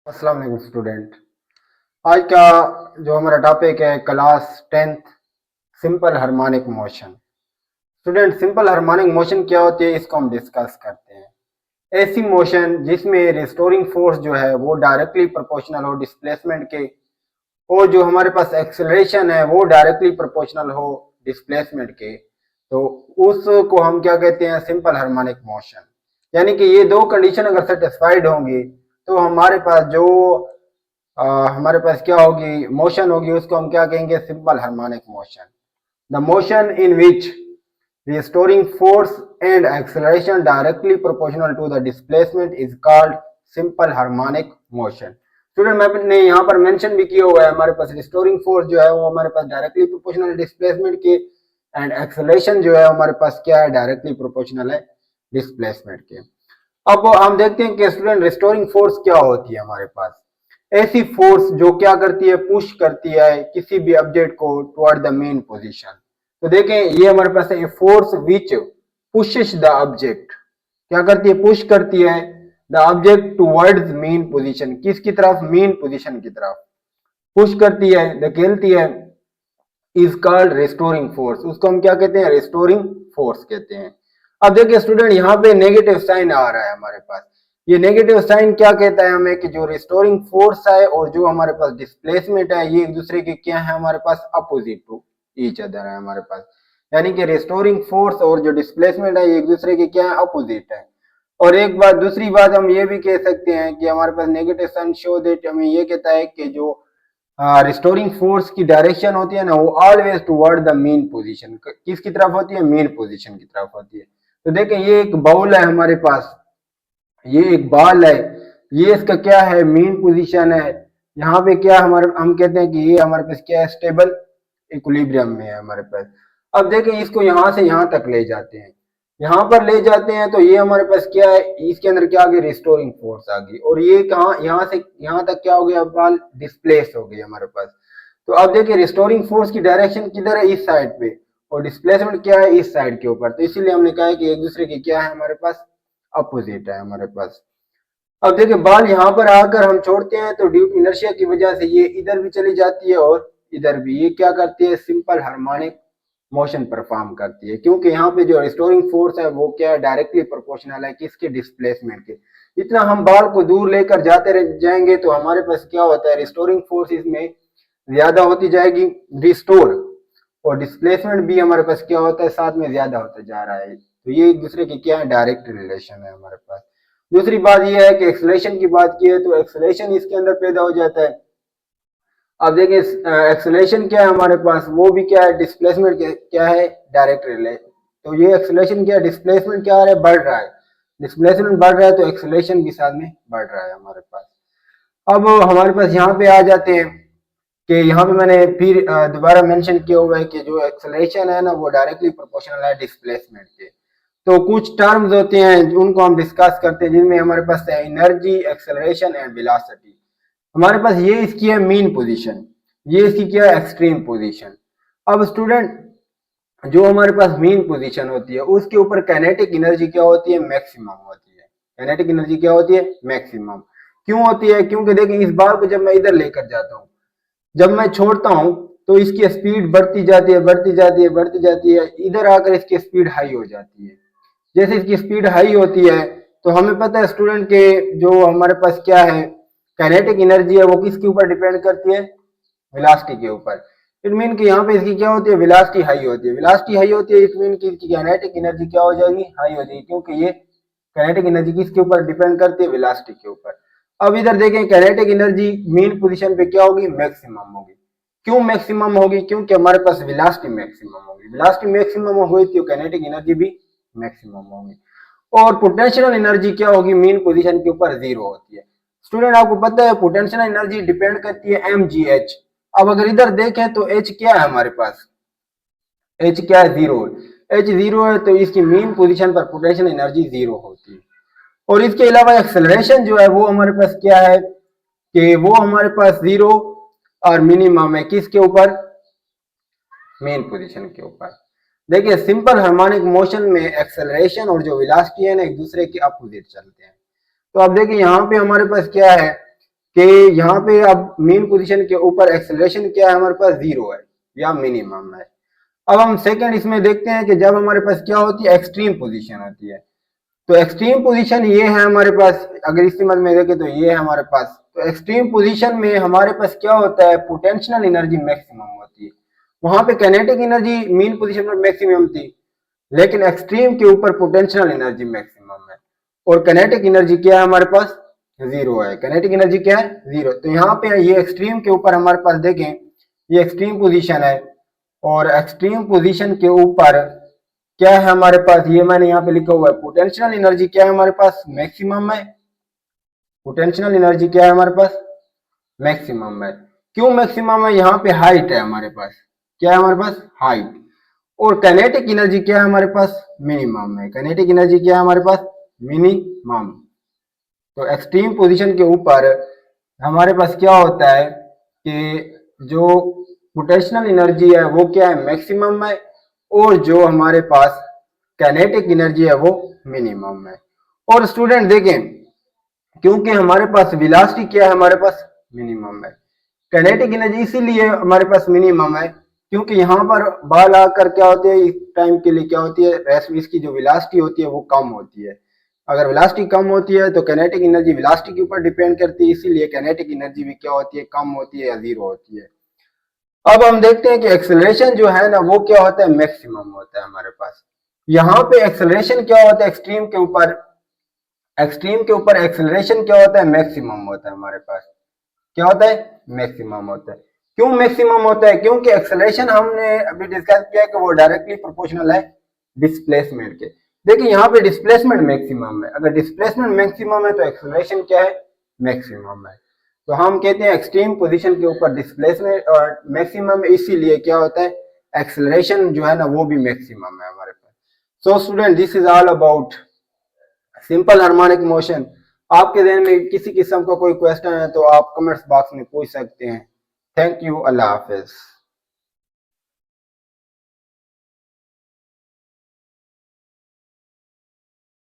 अस्सलाम वालेकुम स्टूडेंट। आज का जो हमारा टॉपिक है class 10th simple harmonic motion. Student, simple harmonic motion क्या होती है इसको हम डिस्कस करते हैं। ऐसी मोशन जिसमें रिस्टोरिंग फोर्स जो है वो डायरेक्टली प्रोपोर्शनल हो डिस्प्लेसमेंट के, और जो हमारे पास एक्सेलरेशन है वो डायरेक्टली प्रोपोर्शनल हो डिस्प्लेसमेंट के, तो उसको हम क्या कहते हैं, सिंपल हार्मोनिक मोशन। यानी कि ये दो कंडीशन अगर सेटिस्फाइड होंगी तो हमारे पास जो हमारे पास क्या होगी, मोशन होगी, उसको हम क्या कहेंगे, simple harmonic motion. The motion in which restoring force and acceleration directly proportional to the displacement is called simple harmonic motion। Student, मैंने यहाँ पर मेंशन भी किया हुआ है, हमारे पास रिस्टोरिंग फोर्स जो है वो हमारे पास डायरेक्टली प्रोपोर्शनल डिस्प्लेसमेंट के, एंड एक्सेलरेशन जो है हमारे पास क्या है, डायरेक्टली प्रोपोर्शनल है डिस्प्लेसमेंट के। अब हम देखते हैं कि स्टूडेंट रिस्टोरिंग फोर्स क्या होती है। हमारे पास ऐसी फोर्स जो क्या करती है, पुश करती है किसी भी ऑब्जेक्ट को टुवर्ड द मेन पोजीशन। तो देखें, ये हमारे पास है force which pushes the object. क्या करती है, पुश करती है the object towards main position. किसकी तरफ, मेन पोजीशन की तरफ पुश करती है, धकेलती है, इज कॉल्ड रिस्टोरिंग फोर्स। उसको हम क्या कहते हैं, रिस्टोरिंग फोर्स कहते हैं। अब देखिए स्टूडेंट, यहाँ पे नेगेटिव साइन आ रहा है हमारे पास। ये नेगेटिव साइन क्या कहता है हमें कि जो रिस्टोरिंग फोर्स है और जो हमारे पास डिस्प्लेसमेंट है ये एक दूसरे के क्या है, हमारे पास अपोजिट टू ईच अदर है हमारे पास। यानी कि रिस्टोरिंग फोर्स और जो डिस्प्लेसमेंट है ये एक दूसरे के क्या है, अपोजिट है। और एक बात, दूसरी बात हम ये भी कह सकते हैं कि हमारे पास नेगेटिव साइन शो दैट हमें ये कहता है कि जो रिस्टोरिंग फोर्स की डायरेक्शन होती है ना, वो always toward the main position. किसकी तरफ होती है, मेन पोजीशन की तरफ होती है। तो देखें, ये एक बाउल है हमारे पास, ये एक बॉल है, ये इसका क्या है, मेन पोजीशन है। यहाँ पे क्या हमारे, हम कहते हैं कि ये हमारे पास क्या है, स्टेबल इक्विलिब्रियम में है हमारे पास। अब देखें, इसको यहाँ से यहाँ तक ले जाते हैं, यहाँ पर ले जाते हैं तो ये हमारे पास क्या है, इसके अंदर क्या आ गई, रिस्टोरिंग फोर्स आ गई। और ये कहाँ, यहाँ से यहाँ तक क्या हो गया, बॉल डिस्प्लेस हो गई हमारे पास। तो अब देखिए, रिस्टोरिंग फोर्स की डायरेक्शन किधर है, इस साइड पे, और डिस्प्लेसमेंट क्या है, इस साइड के ऊपर। तो इसीलिए हमने कहा है कि एक दूसरे की क्या है, हमारे पास अपोजिट है हमारे पास। अब देखिए, बॉल यहाँ पर आकर हम छोड़ते हैं तो ड्यू टू इनर्शिया की वजह से ये इधर भी चली जाती है और इधर भी। ये क्या करती है, सिंपल हार्मोनिक मोशन परफॉर्म करती है, क्योंकि यहाँ पे जो रिस्टोरिंग फोर्स है वो क्या है, डायरेक्टली प्रोपोर्शनल है किसके, डिस्प्लेसमेंट के। जितना हम बॉल को दूर लेकर जाते रह जाएंगे तो हमारे पास क्या होता है, रिस्टोरिंग फोर्स इसमें ज्यादा होती जाएगी, रिस्टोर, और डिस्प्लेसमेंट भी हमारे पास क्या होता है, साथ में ज्यादा होता जा रहा है। तो ये एक दूसरे की क्या है, डायरेक्ट रिलेशन है हमारे पास। दूसरी बात यह है कि एक्सेलरेशन की बात की है तो एक्सेलरेशन इसके अंदर पैदा हो जाता है। अब देखिए, एक्सेलरेशन क्या है हमारे पास, वो भी क्या है, डिस्प्लेसमेंट क्या है, डायरेक्ट रिले। तो ये एक्सेलरेशन क्या है, डिस्प्लेसमेंट क्या है, बढ़ रहा है। डिस्प्लेसमेंट बढ़ रहा है तो एक्सेलरेशन भी साथ में बढ़ रहा है हमारे पास। अब हमारे पास यहाँ पे आ जाते हैं कि यहाँ पे मैंने फिर दोबारा मेंशन किया हुआ है कि जो एक्सेलरेशन है ना वो डायरेक्टली प्रोपोर्शनल है डिस्प्लेसमेंट के। तो कुछ टर्म्स होते हैं उनको हम डिस्कस करते हैं, जिनमें हमारे पास है एनर्जी, एक्सेलरेशन एंड वेलोसिटी। हमारे पास ये इसकी है मीन पोजीशन, ये इसकी क्या है, एक्सट्रीम पोजीशन। अब स्टूडेंट, जो हमारे पास मीन पोजीशन होती है उसके ऊपर काइनेटिक एनर्जी क्या होती है, मैक्सिमम होती है। काइनेटिक एनर्जी क्या होती है, मैक्सिमम। क्यों होती है, क्योंकि देखिए इस बार को जब मैं इधर लेकर जाता हूँ, जब मैं छोड़ता हूं तो इसकी स्पीड बढ़ती जाती है, बढ़ती जाती है, बढ़ती जाती है, इधर आकर इसकी स्पीड हाई हो जाती है। जैसे इसकी स्पीड हाई होती है तो हमें पता है स्टूडेंट के जो हमारे पास क्या है, काइनेटिक एनर्जी है वो किसके ऊपर डिपेंड करती है, वेलोसिटी के ऊपर। इट मीन कि यहाँ पे इसकी क्या होती है, वेलोसिटी हाई होती है। वेलोसिटी हाई होती है, इट मीन कि इसकी काइनेटिक एनर्जी क्या हो जाएगी, हाई हो जाएगी, क्योंकि ये काइनेटिक एनर्जी किसके ऊपर डिपेंड करती है, वेलोसिटी के ऊपर। अब इधर देखें, काइनेटिक एनर्जी मेन पोजीशन पे क्या होगी, मैक्सिमम होगी। क्यों मैक्सिमम होगी, क्योंकि हमारे पास वेलोसिटी मैक्सिमम होगी। वेलोसिटी मैक्सिमम हुई तो काइनेटिक एनर्जी भी मैक्सिमम होगी। और पोटेंशियल एनर्जी क्या होगी, मेन पोजीशन के ऊपर जीरो होती है। स्टूडेंट, आपको पता है पोटेंशियल एनर्जी डिपेंड करती है mgh। अब अगर इधर देखें तो h क्या है हमारे पास, h क्या है, जीरो। h जीरो है तो इसकी मेन पोजीशन पर पोटेंशियल एनर्जी जीरो होती है। और इसके अलावा एक्सेलरेशन जो है वो हमारे पास क्या है कि वो हमारे पास जीरो और मिनिमम है किसके ऊपर, मेन पोजीशन के ऊपर। देखिए, सिंपल हार्मोनिक मोशन में एक्सेलरेशन और जो वेलोसिटी है ना एक दूसरे के अपोजिट चलते हैं। तो अब देखिए यहाँ पे हमारे पास क्या है कि यहाँ पे अब मीन पोजीशन के ऊपर एक्सेलरेशन क्या है हमारे पास, जीरो है या मिनिमम है। अब हम सेकंड इसमें देखते हैं कि जब हमारे पास क्या होती है, एक्सट्रीम पोजीशन होती है। तो एक्सट्रीम पोजीशन ये है हमारे पास, अगर इस समझ में देखें तो ये है हमारे पास। तो एक्सट्रीम पोजीशन में हमारे पास क्या होता है, पोटेंशियल एनर्जी मैक्सिमम होती है। वहां पे काइनेटिक एनर्जी मीन पोजीशन पर मैक्सिमम थी, लेकिन एक्सट्रीम के ऊपर पोटेंशियल एनर्जी मैक्सिमम है। और काइनेटिक एनर्जी क्या है हमारे पास, जीरो है। काइनेटिक एनर्जी क्या है, जीरो। तो यहाँ पे ये एक्सट्रीम के ऊपर हमारे पास देखें, ये एक्सट्रीम पोजीशन है, और एक्सट्रीम पोजीशन के ऊपर क्या है हमारे पास, ये मैंने यहाँ पे लिखा हुआ है, पोटेंशियल एनर्जी क्या है हमारे पास, मैक्सिमम है। पोटेंशियल एनर्जी क्या है हमारे पास, मैक्सिमम है। क्यों मैक्सिमम है, यहाँ पे हाइट है हमारे पास, क्या है हमारे पास, हाइट। और काइनेटिक एनर्जी क्या है हमारे पास, मिनिमम है। काइनेटिक एनर्जी क्या है हमारे पास, मिनिमम। तो एक्सट्रीम पोजीशन के ऊपर हमारे पास क्या होता है कि जो पोटेंशियल एनर्जी है वो क्या है, मैक्सिमम है, और जो हमारे पास काइनेटिक एनर्जी है वो मिनिमम है। और स्टूडेंट देखें, क्योंकि हमारे पास वेलोसिटी क्या है हमारे पास, मिनिमम है। काइनेटिक एनर्जी इसीलिए हमारे पास मिनिमम है क्योंकि यहाँ पर बॉल आकर क्या होती है, इस टाइम के लिए क्या होती है, रेस्ट इसकी जो वेलोसिटी होती है वो कम होती है। अगर वेलोसिटी कम होती है तो काइनेटिक एनर्जी वेलोसिटी के ऊपर डिपेंड करती है, इसीलिए काइनेटिक एनर्जी भी क्या होती है, कम होती है या जीरो होती है। अब हम देखते हैं कि एक्सेलरेशन जो है ना वो क्या होता है, मैक्सिमम होता है हमारे पास। यहाँ पे एक्सेलरेशन क्या होता है, एक्सट्रीम के ऊपर, एक्सट्रीम के ऊपर एक्सेलरेशन क्या होता है, मैक्सिमम होता है हमारे पास। क्या होता है, मैक्सिमम होता है। क्यों मैक्सिमम होता है, क्योंकि एक्सेलरेशन हमने अभी डिस्कस किया कि वो डायरेक्टली प्रोपोर्शनल है डिस्प्लेसमेंट के। देखिए यहाँ पे डिस्प्लेसमेंट मैक्सिमम है, अगर डिस्प्लेसमेंट मैक्सिमम है तो एक्सेलरेशन क्या है, मैक्सिमम है। तो हम कहते हैं एक्सट्रीम पोजीशन के ऊपर डिस्प्लेसमेंट और मैक्सिमम, इसीलिए क्या होता है, एक्सेलरेशन जो है ना वो भी मैक्सिमम है हमारे पास। So student, this is all about simple harmonic motion. आपके ध्यान में किसी किस्म का कोई क्वेश्चन है तो आप कमेंट्स बॉक्स में पूछ सकते हैं। Thank you, Allah Hafiz.